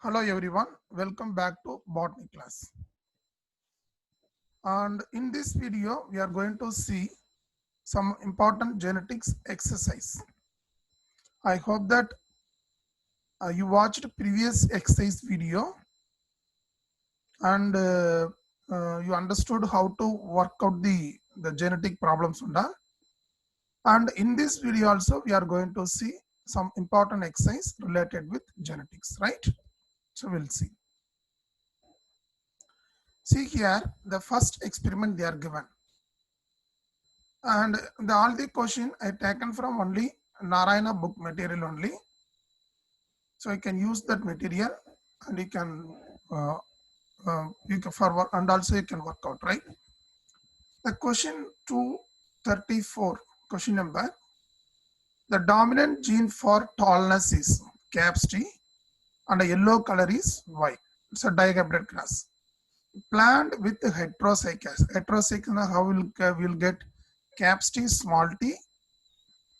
Hello everyone, welcome back to botany class. And in this video, we are going to see some important genetics exercise. I hope that you watched previous exercise video and you understood how to work out the genetic problems. And in this video also, we are going to see some important exercise related with genetics, right? So we'll see. See here, the first experiment they are given. And all the question I taken from only Narayana book material only. So I can use that material and you can forward and also you can work out, right? The question 234, question number. The dominant gene for tallness is CAPS-T and the yellow color is Y. It's a digamblet class. Plant with heterozygous. Heterozygous, how we'll get CAPS-T small t,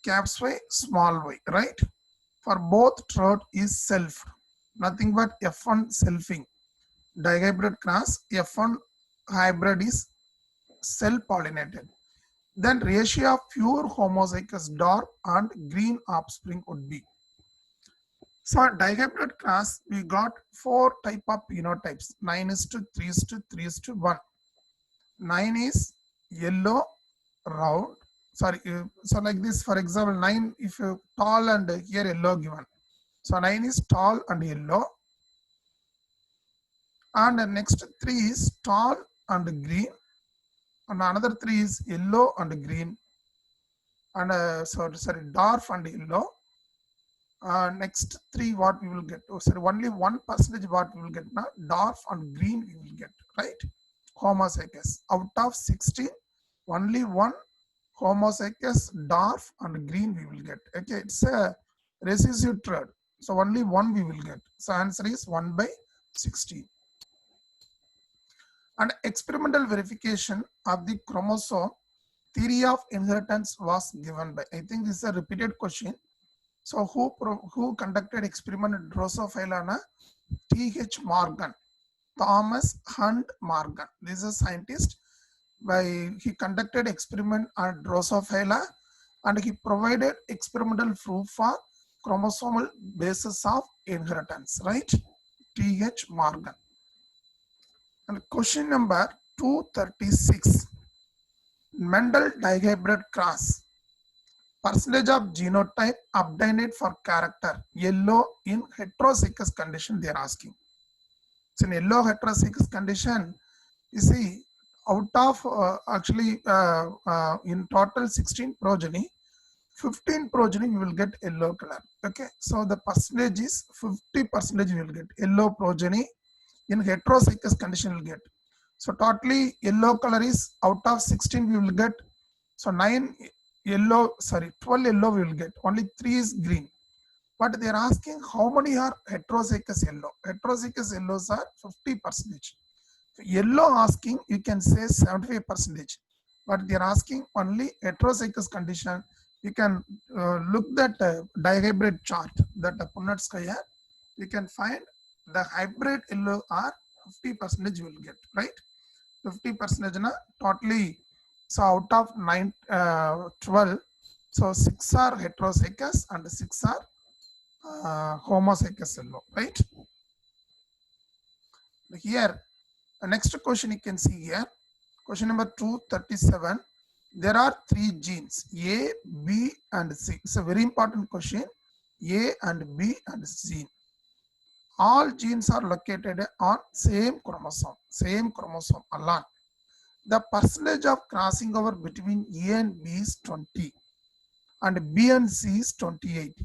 CAPS-Y small y, right? For both trout is self, nothing but F1 selfing. Digamblet class, F1 hybrid is self-pollinated. Then ratio of pure homozygous dark and green offspring would be. So digamblet class, we got 4 type of phenotypes, 9:3:3:1. 9 is yellow, round. Sorry, so like this, for example, 9 if tall and here yellow given. So 9 is tall and yellow. And the next 3 is tall and green. And another 3 is yellow and green. And dwarf and yellow. Next 3 what we will get? Oh, sorry, only 1% what we will get now. Dwarf and green we will get, right? Homozygous. Out of 16, only 1 homozygous, dwarf and green we will get. Okay, it's a recessive trait. So only 1 we will get. So answer is 1/16. And experimental verification of the chromosome theory of inheritance was given by. I think this is a repeated question. So who conducted experiment at Drosophila? T.H. Morgan, Thomas Hunt Morgan. This is a scientist. He conducted experiment at Drosophila and he provided experimental proof for chromosomal basis of inheritance, right? T.H. Morgan. And question number 236. Mendel digamblet cross. Percentage of genotype obtained for character yellow in heterozygous condition they are asking. So in yellow heterozygous condition, you see out of in total 16 progeny, 15 progeny we will get yellow color. Okay, so the percentage is 50% we will get yellow progeny in heterozygous condition will get. So totally yellow color is out of 16 we will get. So 12 yellow we will get. Only 3 is green. But they are asking how many are heterozygous yellow. Heterozygous yellows are 50%. So yellow asking, you can say 75%. But they are asking only heterozygous condition. You can look that digamblet chart that Punnatskaya. You can find the hybrid yellow are 50% you will get, right? 50% totally. So out of 12, so 6 are heterozygous and 6 are homozygous yellow, right? Here, the next question you can see here, question number 237. There are 3 genes, A, B and C. It's a very important question, A and B and C. All genes are located on same chromosome alone. The percentage of crossing over between A and B is 20 and B and C is 28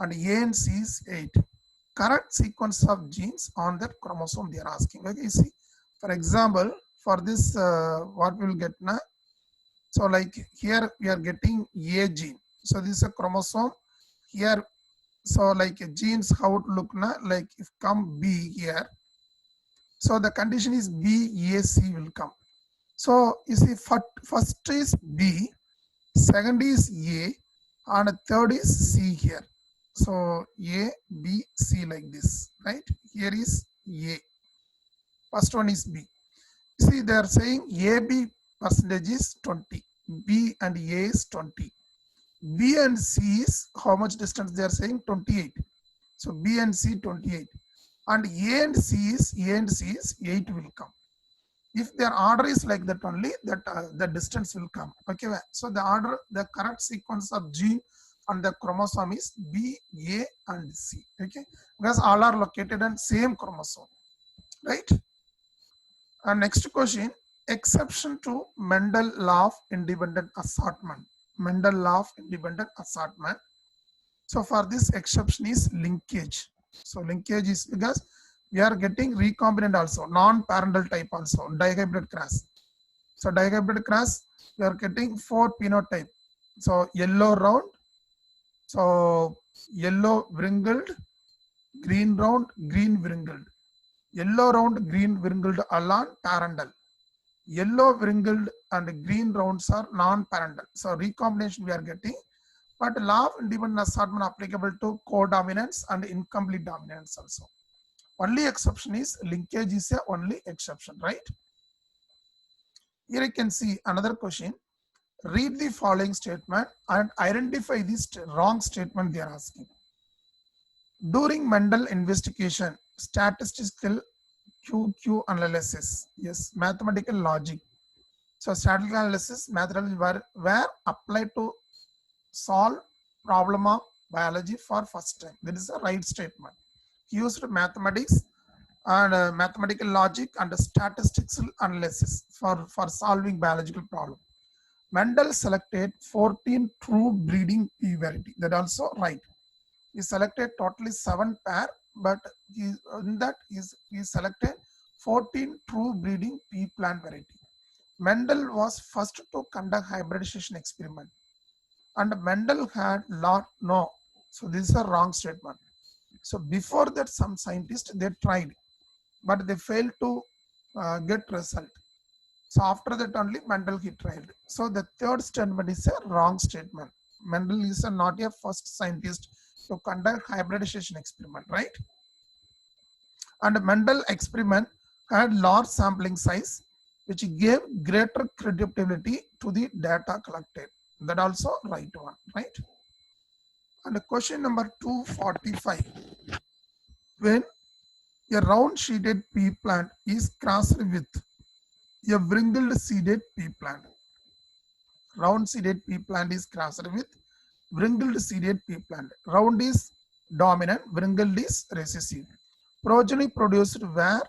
and A and C is 8. Correct sequence of genes on that chromosome they are asking. Okay, you see, for example, for this what we will get now. So like here we are getting A gene. So this is a chromosome here. So like genes how it look now, like if come B here. So the condition is B, A, C will come. So you see first is B, second is A and third is C here. So A, B, C like this, right? Here is A. First one is B. See, they are saying AB percentage is 20. B and A is 20. B and C is how much distance they are saying? 28. So B and C 28. And A and C is 8 will come. If their order is like that only, that the distance will come. Okay. So the order, the correct sequence of gene and the chromosome is B, A, and C. Okay, because all are located on same chromosome, right? And next question: exception to Mendel law of independent assortment. Mendel law of independent assortment. So for this exception is linkage. So linkage is because we are getting recombinant also, non-parental type also, dihybrid cross. So dihybrid cross, we are getting 4 phenotype. So yellow round, so yellow wrinkled, green round, green wrinkled. Yellow round, green wrinkled are parental. Yellow wrinkled and green rounds are non-parental. So recombination we are getting, but law of independent assortment applicable to codominance and incomplete dominance also. Only exception is linkage is a only exception, right? Here you can see another question. Read the following statement and identify the wrong statement they are asking. During Mendel investigation, statistical QQ analysis, yes, mathematical logic. So statistical analysis methodology were applied to solve problem of biology for first time. That is a right statement. He used mathematics and mathematical logic and statistical analysis for solving biological problem. Mendel selected 14 true breeding pea variety. That also right. He selected totally 7 pair, but in that he selected 14 true breeding pea plant variety. Mendel was first to conduct hybridization experiment, and Mendel had lot no. So this is a wrong statement. So before that, some scientists they tried, but they failed to get result. So after that only Mendel he tried. So the third statement is a wrong statement. Mendel is not a first scientist to conduct hybridization experiment, right? And Mendel experiment had large sampling size, which gave greater credibility to the data collected. That also right one, right? And question number 245. When a round sheeted pea plant is crossed with a wrinkled seeded pea plant. Round seeded pea plant is crossed with wrinkled seeded pea plant. Round is dominant, wrinkled is recessive. Progeny produced were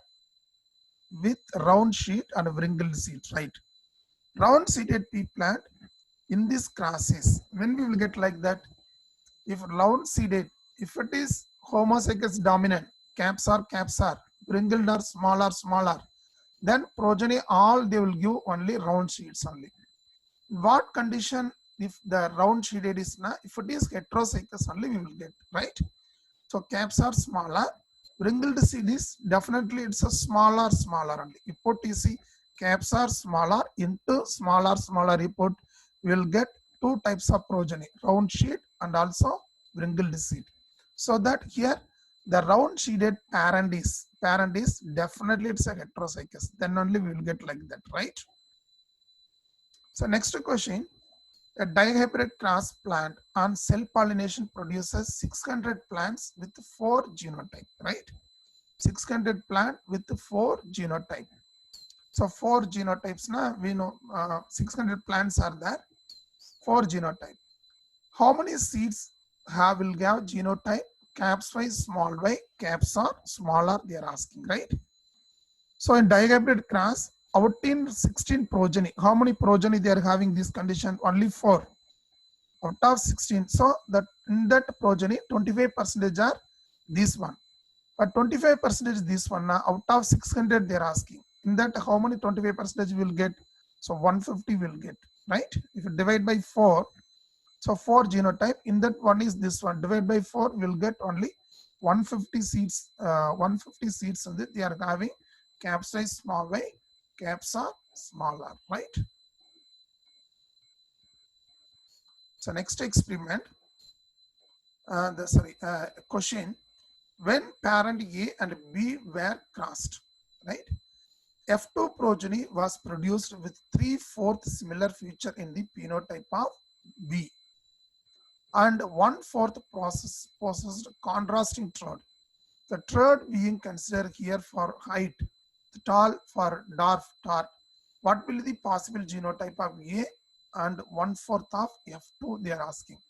with round sheet and wrinkled seed, right? Round seeded pea plant in this crosses, when we will get like that, if round seeded, if it is homozygous dominant, caps are, wrinkled or smaller, then progeny all they will give only round seeds only. What condition if the round seeded is na, if it is heterozygous only we will get, right? So caps are smaller, wrinkled seed is definitely it's a smaller only. You put you see caps are smaller into smaller you put, we will get two types of progeny, round seed and also wrinkled seed. So that here the round seeded parent is definitely it's a heterozygous, then only we will get like that, right? So next question, a dihybrid cross plant on cell pollination produces 600 plants with 4 genotype, right? 600 plant with 4 genotype. So 4 genotypes, na, we know 600 plants are there, 4 genotype. How many seeds will have genotype? Caps y, small y, caps are smaller, they are asking, right? So in dihybrid cross, out in 16 progeny, how many progeny they are having this condition? Only 4 out of 16. So that in that progeny, 25% are this one. But 25% is this one. Now out of 600 they are asking. In that how many 25% will get? So 150 will get, right? If you divide by 4, so 4 genotype, in that one is this one. Divide by 4 will get only 150 seeds. 150 seeds in it they are having. Cap size small y, caps are smaller, right? So next experiment. Question: when parent A and B were crossed, right? F2 progeny was produced with 3/4 similar feature in the phenotype of B and 1/4 possessed contrasting trod. The trod being considered here for height, the tall for dwarf tall. What will be the possible genotype of A and 1/4 of F2 they are asking.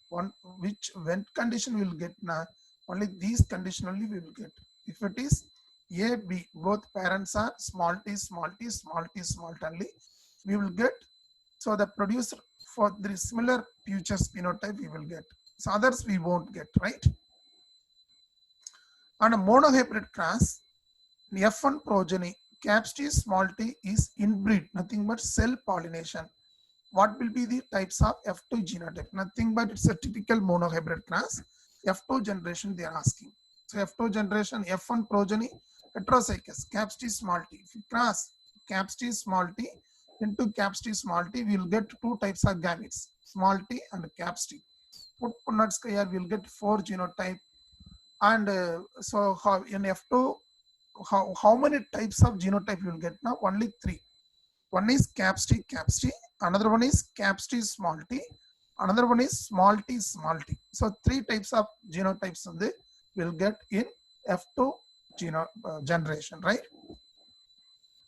One which when condition will get now, only these condition only we will get. If it is A, B, both parents are small t, small t, small t, small t only, we will get. So the producer for the similar futures phenotype we will get. So others we won't get, right? And a monohybrid cross, F1 progeny, caps t small t is inbreed, nothing but cell pollination. What will be the types of F2 genotype? Nothing but it's a typical monohybrid class. F2 generation they are asking. So F2 generation, F1 progeny, heterozygous, caps t small t. If you cross caps t small t into caps t small t, we will get two types of gametes, small t and caps t. Put Punnett square, we will get 4 genotype. And so how, in F2, how many types of genotype you will get now? Only 3. One is caps t, another one is caps t small t, another one is small t, small t. So 3 types of genotypes will get in F2 generation, right?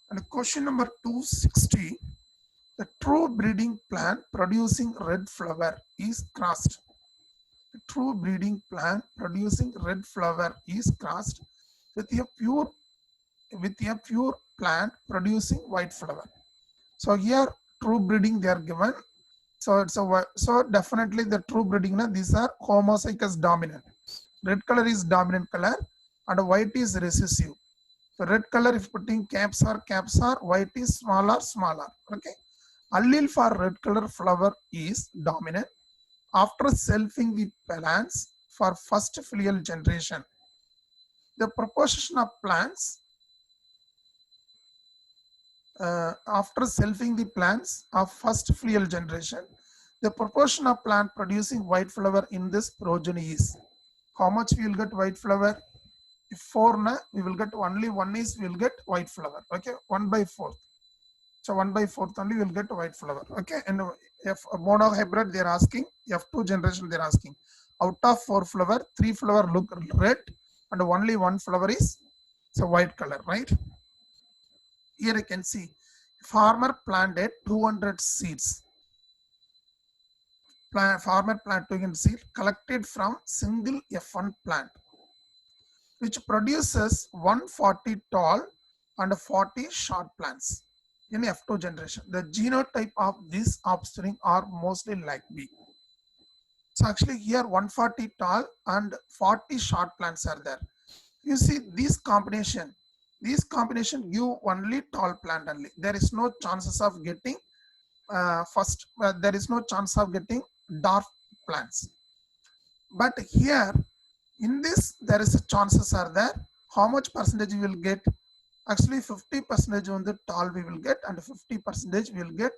And question number 260, the true breeding plant producing red flower is crossed. The true breeding plant producing red flower is crossed with a pure plant producing white flower. So here true breeding they are given. So definitely the true breeding, these are homozygous dominant. Red color is dominant color and white is recessive. So red color if putting caps are, white is smaller. Okay. Allele for red color flower is dominant. After selfing the plants for first filial generation, the proportion of plants after selfing the plants of first filial generation, the proportion of plant producing white flower in this progeny is, how much we will get white flower? If 4 we will get only 1 is we will get white flower. Okay, 1/4. So 1/4 only we will get white flower. Okay, and if monohybrid they are asking, F2 generation they are asking, out of 4 flower, 3 flower look red and only 1 flower is so white color, right? Here you can see farmer planted 200 seeds. Farmer planted 200 seeds collected from single F1 plant, which produces 140 tall and 40 short plants in F2 generation. The genotype of this offspring are mostly like B. So actually here 140 tall and 40 short plants are there. You see this combination give only tall plant only. There is no chances of getting there is no chance of getting dwarf plants. But here in this there is a chances are there. How much percentage you will get? Actually 50% on the tall we will get and 50% we will get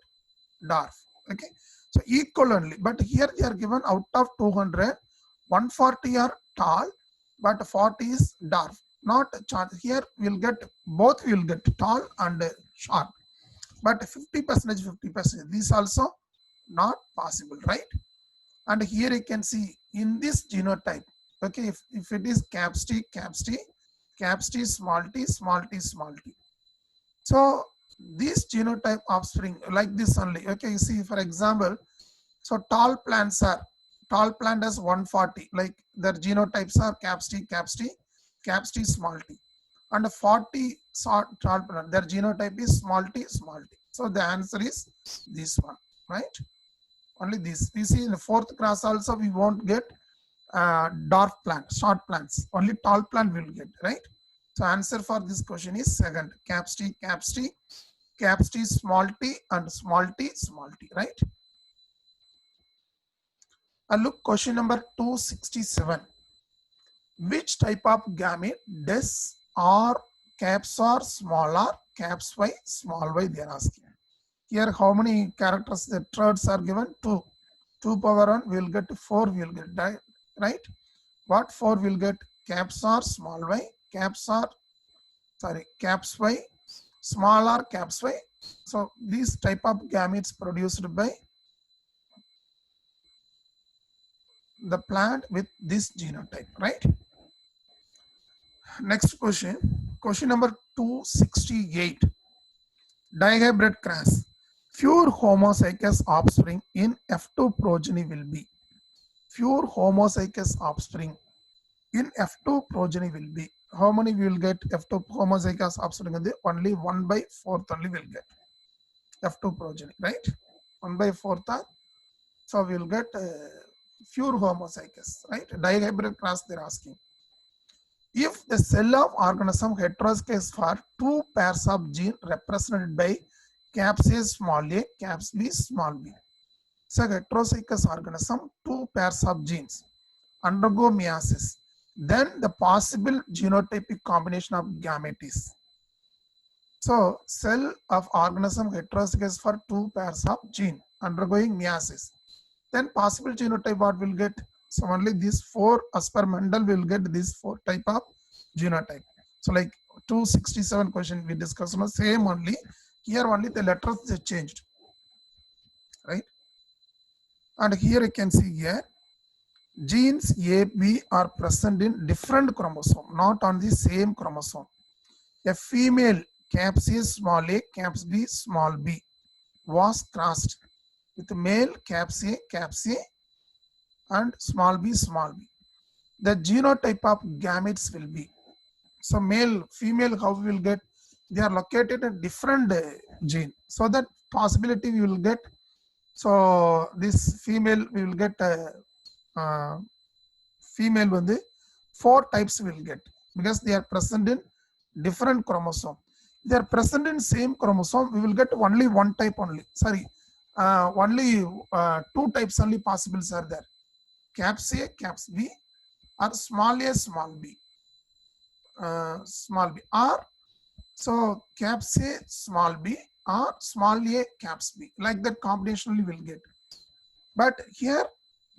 dwarf. Okay, so equal only. But here they are given out of 200, 140 are tall, but 40 is dwarf. Not a chance. Here we will get both. We will get tall and short. But 50%. This also not possible, right? And here you can see in this genotype. Okay, if it is caps t, small t. So this genotype offspring like this only. Okay, you see for example, so tall plant has 140, like their genotypes are caps t, small t, and 40 tall plant, their genotype is small t. So the answer is this one, right? Only this. We see in the 4th class also we won't get dwarf plant, short plants. Only tall plant we will get, right? So answer for this question is second, caps t, small t, and small t, right? Look question number 267. Which type of gamete does R caps R small r, caps Y small y they are asking. Here how many characters the threads are given? 2. 2 power 1 we will get 4, we will get right? What 4 will get? Caps R, small y, caps R, sorry, caps Y, small r, caps Y. So these type of gametes produced by the plant with this genotype, right? Next question, question number 268. Dihybrid cross. Fewer homozygous offspring in F2 progeny will be. Fewer homozygous offspring in F2 progeny will be. How many we will get F2 homozygous offspring? Only 1/4 only will get F2 progeny, right? 1/4. So we will get fewer homozygous, right? Dihybrid cross they're asking. If the cell of organism heterozygous for two pairs of gene represented by caps A small a, caps B small b. So heterozygous organism, two pairs of genes undergo meiosis. Then the possible genotypic combination of gametes. So cell of organism heterozygous for two pairs of gene undergoing meiosis. Then possible genotype what will get? So only these 4 as per Mendel will get this 4 type of genotype. So like 267 question we discussed, same only. Here only the letters they changed, right? And here you can see here genes A, B are present in different chromosome, not on the same chromosome. A female caps A small a, caps B small b was crossed with male caps A and small b small b. The genotype of gametes will be, so male, female, how we will get? They are located in different gene. So that possibility we will get. So this female we will get female when the 4 types we will get because they are present in different chromosome. They are present in same chromosome. We will get only 1 type only. Sorry, only 2 types only possibles are there. Caps A, caps B, or small a, small b. Small b, or so caps A small b or small a caps b, like that combination we will get. But here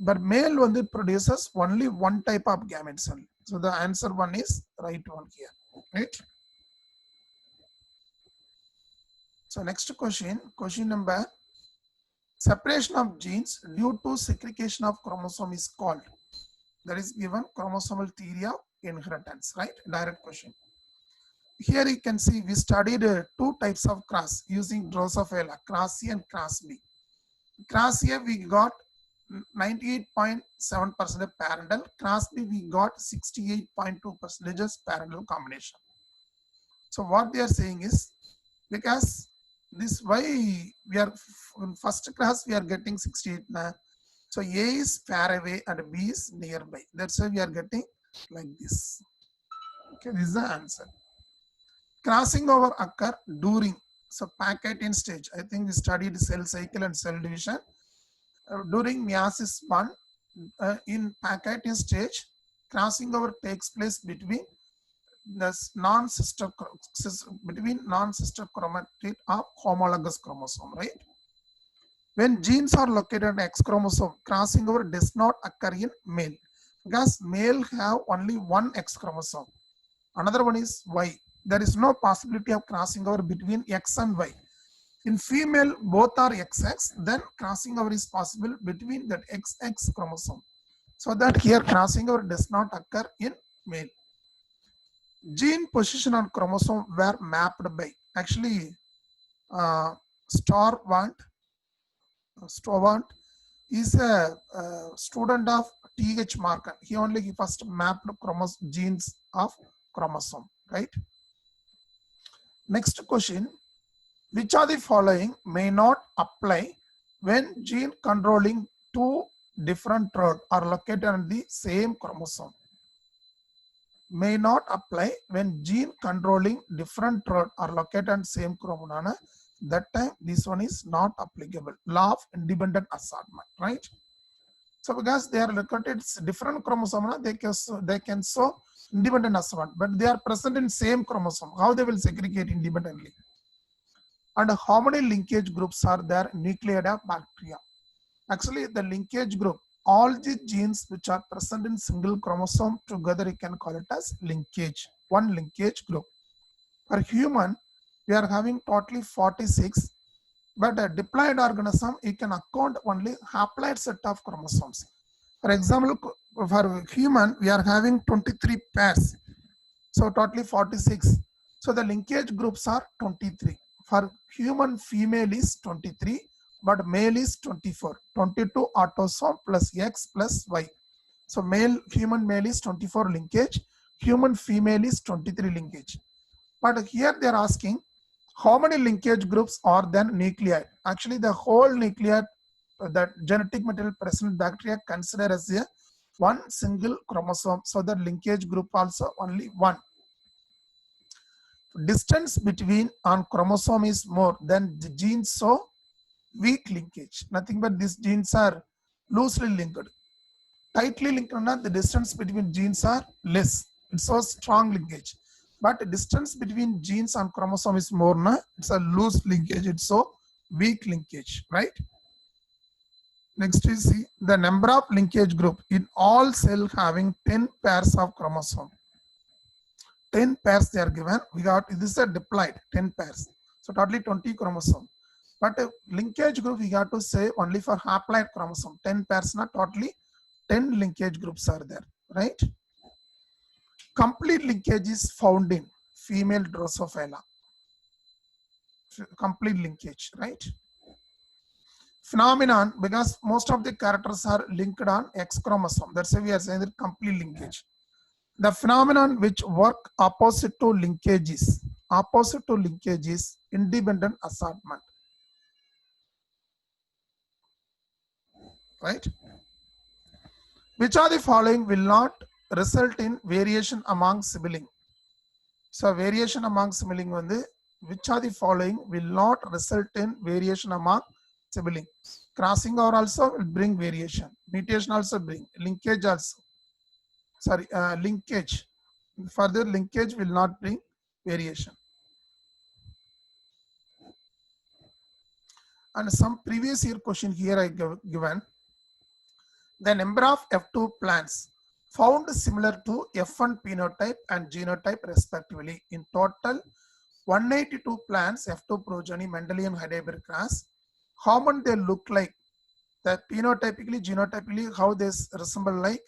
the male one produces only 1 type of gametes only. So the answer 1 is right one here, right? So next question, question number, separation of genes due to segregation of chromosome is called. That is given chromosomal theory of inheritance, right? Direct question. Here you can see we studied 2 types of cross using Drosophila, cross A and cross B. Cross A we got 98.7% parental, cross B we got 68.2% parental combination. So what they are saying is, because this why we are in first class we are getting 68 now. So A is far away and B is nearby. That's why we are getting like this. Okay, this is the answer. Crossing over occur during, so Pachytian stage. I think we studied cell cycle and cell division. During meiosis 1, in Pachytian stage, crossing over takes place between the non-sister chromatid of homologous chromosome, right? When genes are located on X chromosome, crossing over does not occur in male because male have only 1 X chromosome. Another one is Y. There is no possibility of crossing over between X and Y. In female, both are XX, then crossing over is possible between that XX chromosome. So that here crossing over does not occur in male. Gene position on chromosome were mapped by, actually Strawant is a student of T.H. Markon. He only first mapped genes of chromosome, right? Next question, which of the following may not apply when gene controlling 2 different rods are located on the same chromosome? May not apply when gene controlling different rods are located on same chromosome. That time this one is not applicable. Law of independent assortment, right? So because they are located different chromosome, they can show independent assortment, but they are present in same chromosome. How they will segregate independently? And how many linkage groups are there in nuclei of bacteria? Actually, the linkage group all the genes which are present in single chromosome together, you can call it as linkage, one linkage group. For human, we are having totally 46, but a diploid organism, you can account only haploid set of chromosomes. For example, for human, we are having 23 pairs, so totally 46. So the linkage groups are 23. For human, female is 23, but male is 24. 22 autosome plus X plus Y. So human male is 24 linkage, human female is 23 linkage. But here they are asking how many linkage groups are then nuclei. Actually, the whole nuclei, that genetic material present bacteria, consider as a one single chromosome. So the linkage group also only one. Distance between on chromosome is more than the genes, so weak linkage. Nothing but these genes are loosely linked. Tightly linked, the distance between genes are less. It's a strong linkage. But distance between genes on chromosome is more, it's a loose linkage, it's so weak linkage, right? Next is see the number of linkage group in all cell having 10 pairs of chromosome. 10 pairs they are given. We got this is a diploid, 10 pairs. So totally 20 chromosome. But linkage group we got to say only for haploid chromosome. 10 pairs, not totally 10 linkage groups are there, right? Complete linkage is found in female Drosophila. Complete linkage, right? Phenomenon, because most of the characters are linked on X chromosome. That's why we are saying that complete linkage. The phenomenon which work opposite to linkages, independent assortment, right? Which of the following will not result in variation among sibling? So variation among sibling, which of the following will not result in variation among sibling? Crossing over also will bring variation. Mutation also bring. Linkage also. Sorry, linkage. Further linkage will not bring variation. And some previous year question here I given. The number of F2 plants found similar to F1 phenotype and genotype respectively. In total, 182 plants F2 progeny Mendelian hybrid class. How many they look like? The phenotypically, genotypically, how they resemble like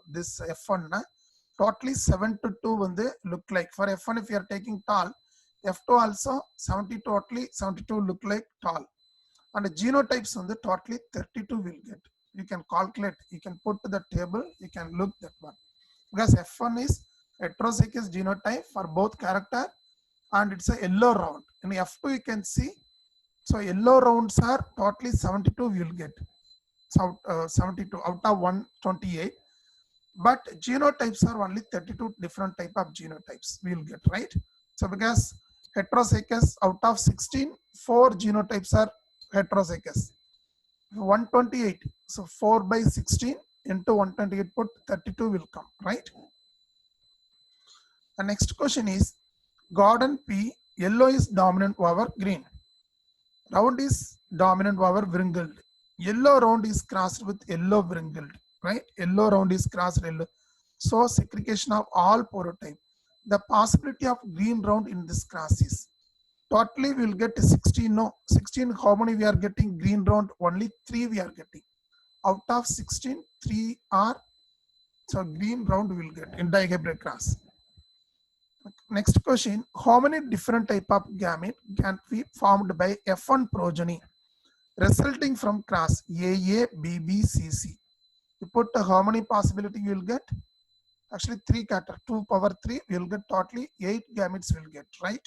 this F1. Totally 72 when they look like. For F1, if you are taking tall, F2 also 70 totally 72 look like tall. And the genotypes on the totally 32 will get. You can calculate, you can put to the table, you can look that one. Because F1 is heterozygous genotype for both character and it's a yellow round. In F2 you can see, so yellow rounds are totally 72 we will get. So 72 out of 128. But genotypes are only 32 different type of genotypes we will get, right? So because heterozygous out of 16, 4 genotypes are heterozygous. 128, so 4 by 16 into 128 put 32 will come, right? The next question is Gordon P. Yellow is dominant over green. Round is dominant over wrinkled. Yellow round is crossed with yellow wrinkled, right? Yellow round is crossed yellow. So segregation of all porotype. The possibility of green round in this class is totally we will get 16. No, 16. How many we are getting green round? Only 3 we are getting. Out of 16, 3 are so green round we will get in dihybrid class. Next question: how many different type of gamete can be formed by F1 progeny resulting from class AA, BB, CC? You put how many possibility you will get? Actually 3 character, 2 power 3 we will get totally 8 gametes will get, right?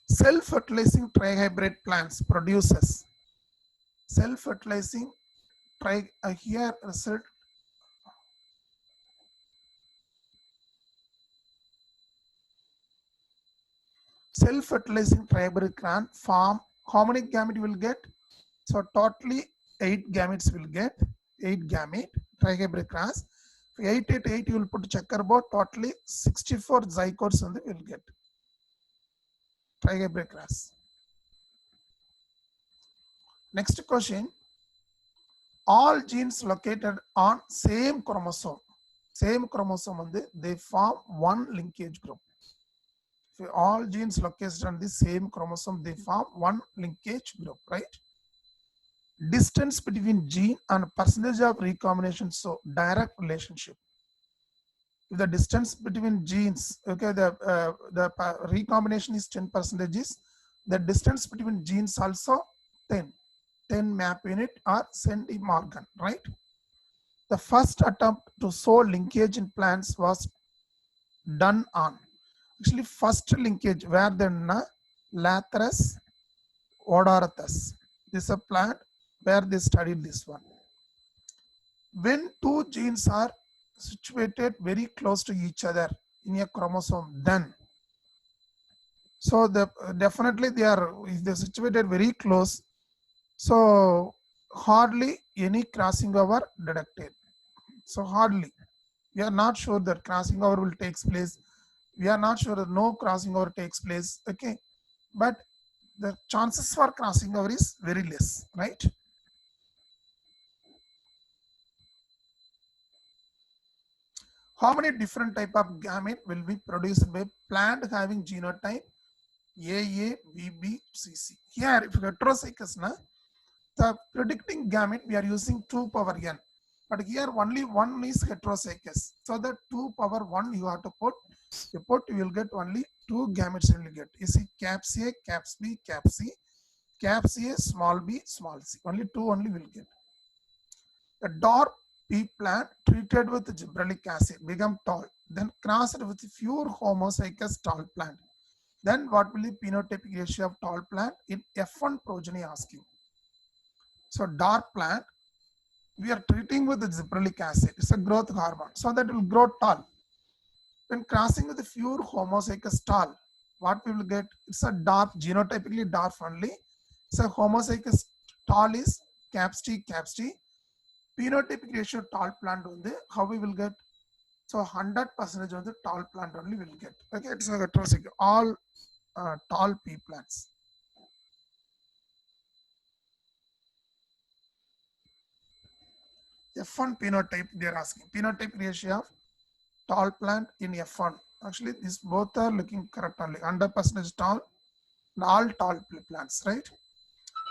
Self-fertilizing trihybrid plants produces self-fertilizing here result self-fertilizing trihybrid plant form how many gamete will get? So totally 8 gametes will get 8 gamete trihybrid class. 8 8 8 you will put checkerboard totally 64 zygotes on the will get trihybrid class. Next question. All genes located on same chromosome they form one linkage group. If all genes located on the same chromosome, they form one linkage group, right? Distance between gene and percentage of recombination, so direct relationship. If the distance between genes, okay, the recombination is 10 percentages, the distance between genes also 10 map unit or centimorgan, right? The first attempt to show linkage in plants was done on, actually first linkage where then Lathyrus odoratus. This is a plant where they studied this one. When two genes are situated very close to each other in a chromosome, then so definitely they are, if they're situated very close, so hardly any crossing over detected. So hardly, we are not sure that crossing over will take place. We are not sure that no crossing over takes place. Okay, but the chances for crossing over is very less, right? How many different type of gamete will be produced by plant having genotype AA, BB, CC? Here, if heterozygous, the predicting gamete we are using 2 power n, but here only one is heterozygous. So the 2 power 1 you have to put. You will get only 2 gametes. You will get. You see, caps A, caps B, cap C, caps A, small b, small c. Only 2 only will get. The dwarf pea plant treated with gibberellic acid become tall, then crossed with pure homozygous tall plant. Then what will be phenotypic ratio of tall plant in F1 progeny asking? So dwarf plant, we are treating with the gibberellic acid. It's a growth hormone, so that will grow tall. When crossing with the pure homozygous tall, what we will get? It's a dwarf, genotypically dwarf only. So homozygous tall is caps T, caps T. Phenotypic ratio tall plant on the, how we will get? So 100% of the tall plant only will get. Okay, it's a heterozygous, all tall pea plants. F1 phenotype they are asking. Phenotypic ratio of tall plant in F1. Actually, these both are looking correct only. 100% tall and all tall plants, right?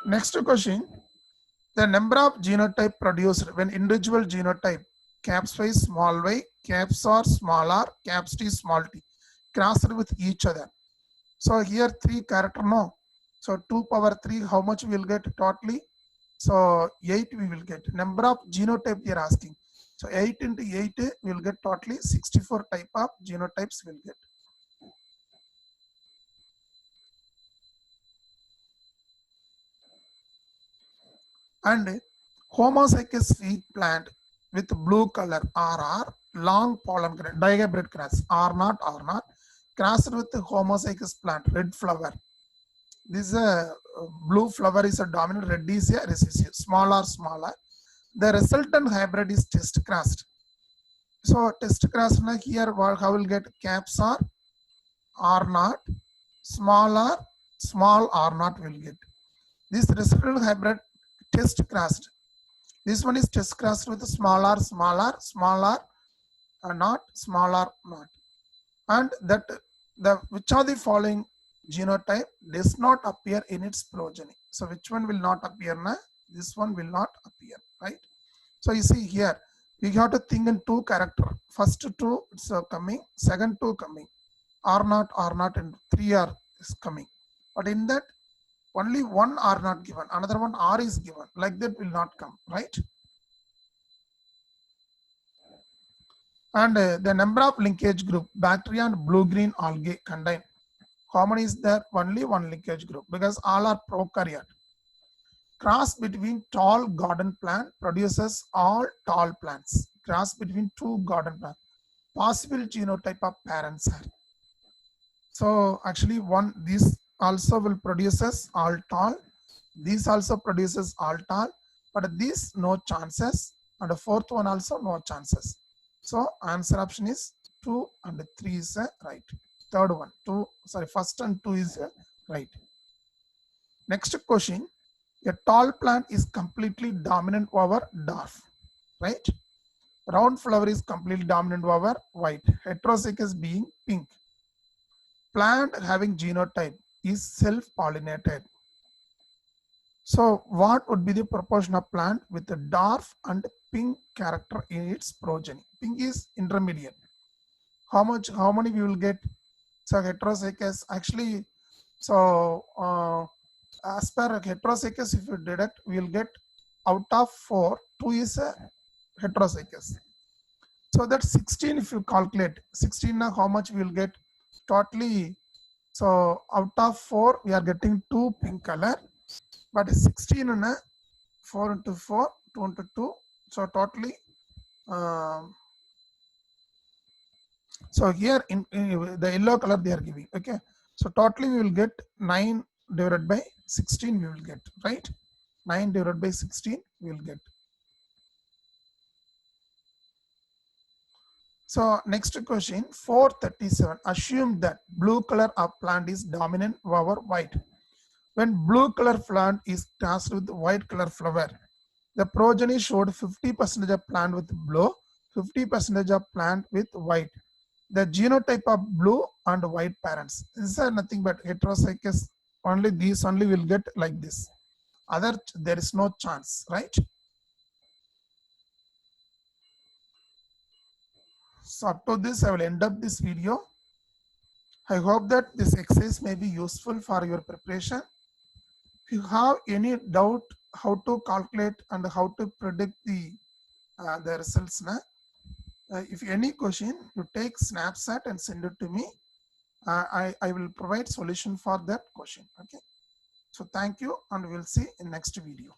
Next question. The number of genotype produced when individual genotype caps y small y, caps r small r, caps t small t crossed with each other. So here 3 character no. So 2 power 3, how much we will get totally? So 8 we will get. Number of genotype they are asking. So 8 into 8 we will get totally 64 type of genotypes will get. And homozygous wheat plant with blue color RR, long pollen grain, digabrid cross R0 R0, crossed with the homozygous plant, red flower. This blue flower is a dominant, red is a recessive, smaller. The resultant hybrid is test crossed. So test crossed here, how will get? Caps are R0, small R0 will get. This resultant hybrid test crossed. This one is test crossed with smaller, not smaller, not. And that the which are the following genotype does not appear in its progeny. So which one will not appear? This one will not appear, right? So you see here, we have to think in 2 character. First 2 it's coming, second 2 coming. R0, and 3 R is coming. But in that, only 1 R not given, another one R is given. Like that will not come, right? And the number of linkage group, bacteria and blue-green algae contain. Common is there only 1 linkage group because all are prokaryote. Cross between tall garden plant produces all tall plants. Cross between 2 garden plants. Possible genotype of parents are. So actually this also will produces all tall. This also produces all tall, but this no chances. And the 4th one also no chances. So answer option is 2 and 3 is right. Third one, 2, sorry, first and 2 is right. Next question. A tall plant is completely dominant over dwarf, right? Round flower is completely dominant over white. Heterozygous being pink. Plant having genotype is self-pollinated. So what would be the proportion of plant with the dwarf and pink character in its progeny? Pink is intermediate. How many we will get? So heterozygous actually, so as per heterozygous, if you deduct, we will get out of 4, 2 is a heterozygous. So that's 16 if you calculate. 16 now how much we will get totally. So out of 4, we are getting 2 pink color, but 16 in a 4 into 4, 2 into 2. So totally, so here in the yellow color they are giving. Okay. So totally we will get 9 divided by 16 we will get, right? 9 divided by 16 we will get. So next question 437. Assume that blue color of plant is dominant over white. When blue color plant is crossed with white color flower, the progeny showed 50% of plant with blue, 50% of plant with white. The genotype of blue and white parents. These are nothing but heterozygous. Only these only will get like this. Other there is no chance, right? So up to this, I will end up this video. I hope that this exercise may be useful for your preparation. If you have any doubt how to calculate and how to predict the results, if any question, you take snapshot and send it to me. I will provide solution for that question. Okay. So thank you, and we'll see in next video.